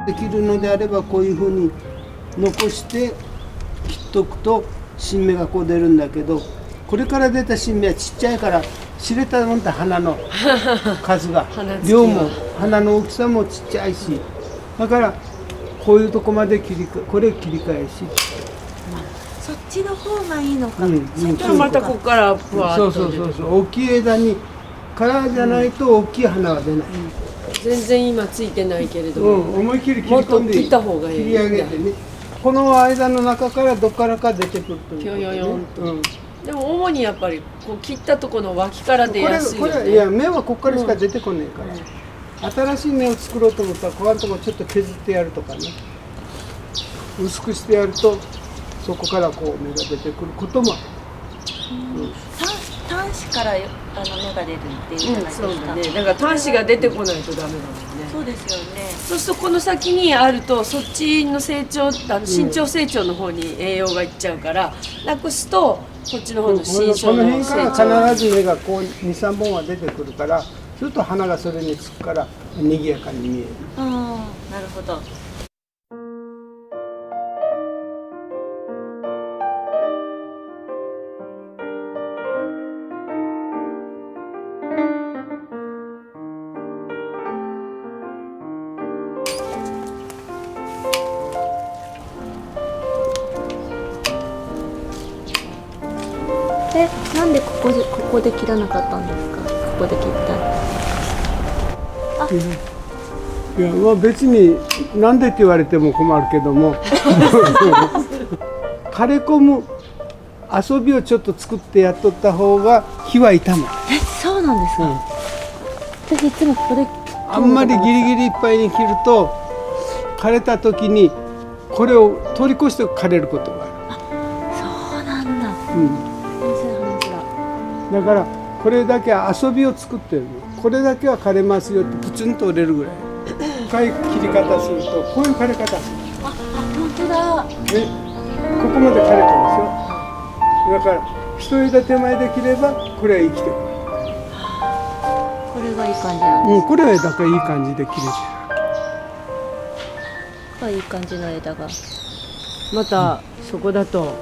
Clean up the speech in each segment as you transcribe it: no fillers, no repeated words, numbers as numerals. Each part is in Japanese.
できるのであればこういうふうに残して切っとくと新芽がこう出るんだけど、これから出た新芽はちっちゃいから知れたもんだ、花の数が量も花の大きさもちっちゃいし、だからこういうとこまでこれ切り返し、そっちの方がいいのか。またここからふわっとそう大きい枝にからじゃないと大きい花は出ない。全然今ついてないけれども、思い切り切り込んで切った方がいい。切り上げてね、この間の中からどっからか出てくるというぴょよよんと、うん、でも主にやっぱりこう切ったところの脇から出やすいよね。これいや芽はここからしか出てこないから、新しい芽を作ろうと思ったらここのとこちょっと削ってやるとかね、薄くしてやるとそこからこう芽が出てくることもある。端子から芽が出るっていうじゃないですか。そうだね。だから端子が出てこないとダメだもんね。そうですよね。そうするとこの先にあるとそっちの成長、身長成長の方に栄養がいっちゃうからなくすとこっちの方の新こ生のの辺成長。から必ず芽がこう2、3本は出てくるから、すると花がそれにつくから賑やかに見える。なるほど。なんでここで切らなかったんですか。ここで切った。いや、まあ別になんでって言われても困るけども枯れ込む遊びをちょっと作ってやっとった方が火は傷む。そうなんですか。私いつもここであんまりギリギリいっぱいに切ると枯れた時にこれを通り越して枯れることがある。そうなんだ。だからこれだけ遊びを作ってるの。これだけは枯れますよってプツンと折れるぐらい深い切り方するとこういう枯れ方する。本当だ。ね、ここまで枯れてますよ。だから一枝手前で切ればこれは生きてる。これがいい感じなんです。これはだからいい感じで切れてる。いい感じの枝が。またそこだと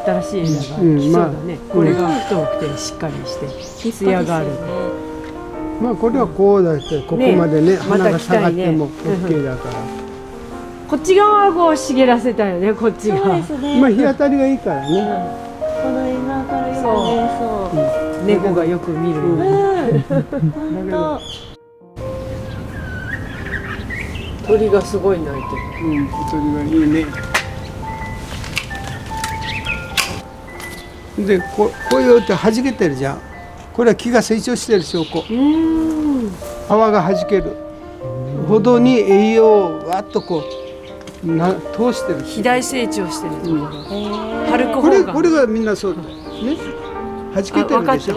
新しい枝が来そうだね。これが太くてしっかりして艶がある。まあこれはこうだってここまでね花が下がっても OK だから。こっち側はこう茂らせたよね。こっちが。まあ日当たりがいいからね。この今からよく見えそう。猫がよく見る。本当。鳥がすごい鳴いてる。鳥がいいね。でこういうって弾けてるじゃん。これは木が成長してる証拠。皮が弾けるほどに栄養をわっとこう通してる。肥大成長してる。春子これがみんなそうだよね。弾けてるでしょ。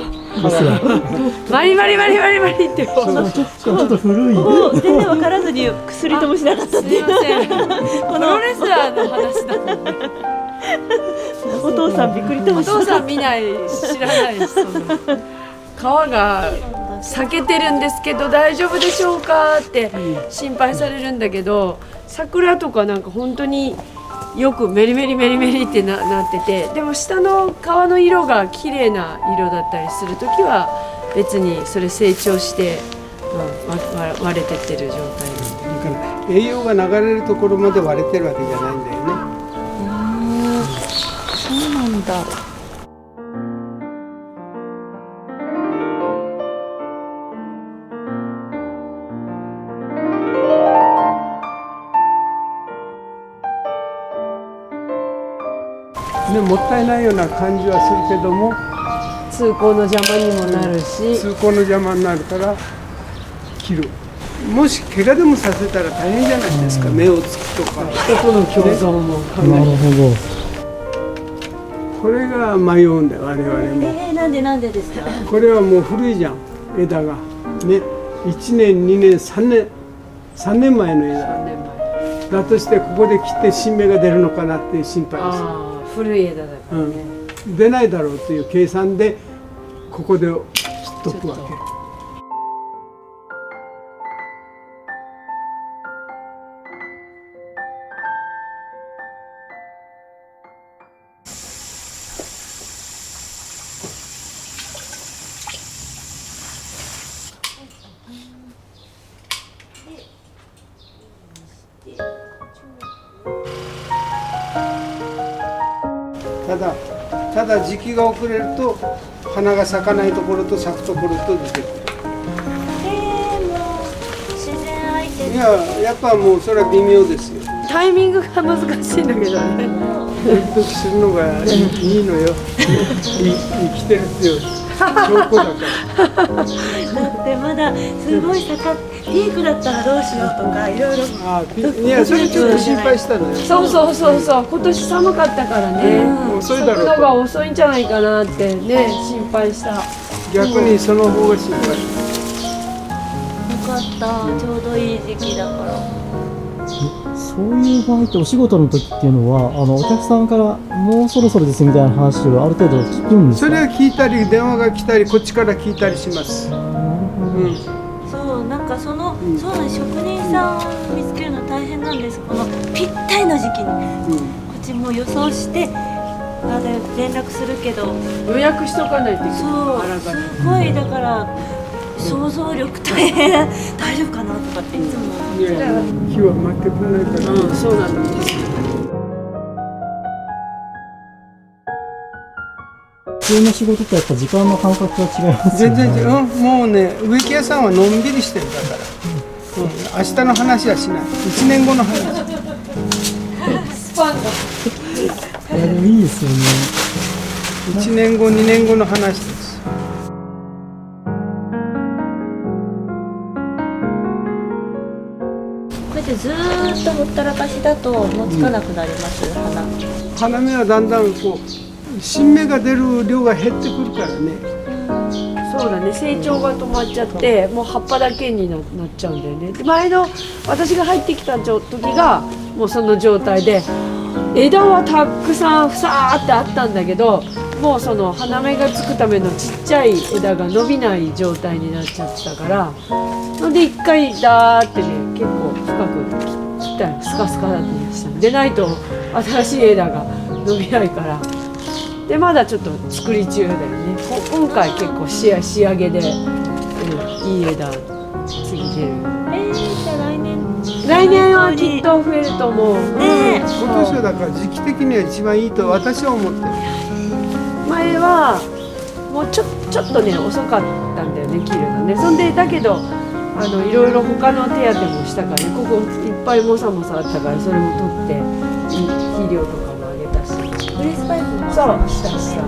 バリバリバリバリバリって。ちょっと古い。全然分からずに薬ともしなかったっていう。すいません。プロレスラーの話だもんね。お父さんびっくりともお父さん見ない知らないです。皮が裂けてるんですけど大丈夫でしょうかって心配されるんだけど、桜とかなんか本当によくメリメリメリメリってなってて、でも下の皮の色が綺麗な色だったりするときは別にそれ成長して、割れてってる状態だから栄養が流れるところまで割れてるわけじゃないんだよね。そうなんだ。然もったいないような感じはするけども、通行の邪魔にもなるし、通行の邪魔になるから切る。もし怪我でもさせたら大変じゃないですか、目をつくとか。人との共存も考なえるほど。これが迷うんだよ我々も。なんでですか？これはもう古いじゃん、枝がね。1年2年3年前の枝3年前。だとして、ここで切って新芽が出るのかなっていう心配です。ああ、古い枝だからね。出ないだろうという計算でここで切っとくわけ。ただ時期が遅れると花が咲かないところと咲くところと出てくる。自然相手いや、やっぱもうそれは微妙ですよ。タイミングが難しいんだけどね。ドキドキするのがいいのよ。生きてるっていう証拠だから。だってまだすごいピークだったらどうしようとかいろいろ。いや、それちょっと心配したのよ。そう、今年寒かったからね。遅いだろう速度と。が遅いんじゃないかなってね、心配した。逆にその方が心配。よかった、ちょうどいい時期だから。そういう場合ってお仕事の時っていうのはお客さんからもうそろそろですみたいな話をある程度聞くんですか？それは聞いたり、電話が来たり、こっちから聞いたりします。そう、なんかそうなの、職人さん見つけるの大変なんです。このぴったりの時期に、こっちもう予想して連絡するけど、予約しとかないといけない。そうあらかじめすごいだから想像力大変、大丈夫かなとかっていつも思っちゃう。いや、火は待ってくれないから。そうなんです。普通の仕事とやっぱ時間の感覚が違いますよね。全然違う。もうね、植木屋さんはのんびりしてるだから。明日の話はしない。1年後の話。スパンが。いやでもいいですよね。 1年後2年後の話です。これでずーっとほったらかしだともうつかなくなります、花。花芽はだんだんこう新芽が出る量が減ってくるからね。そうだね、成長が止まっちゃってもう葉っぱだけになっちゃうんだよね。で前の私が入ってきた時がもうその状態で、枝はたくさんふさーってあったんだけど、もうその花芽がつくためのちっちゃい枝が伸びない状態になっちゃってたから、ので一回ダーってね、結構深く切ったらスカスカだったりした。でないと新しい枝が伸びないから。でまだちょっと作り中だよね。今回結構仕上げで、いい枝次出る。じゃあ来年はきっと増えると思う。ねえ今年はだから時期的には一番いいと私は思ってる。前はもうちょっとね遅かったんだよね、切るのね。そんでだけどいろいろ他の手当てもしたからね、ここいっぱいもさもさあったから、それも取って肥料とかもあげたし。ブレスパイプもそうした。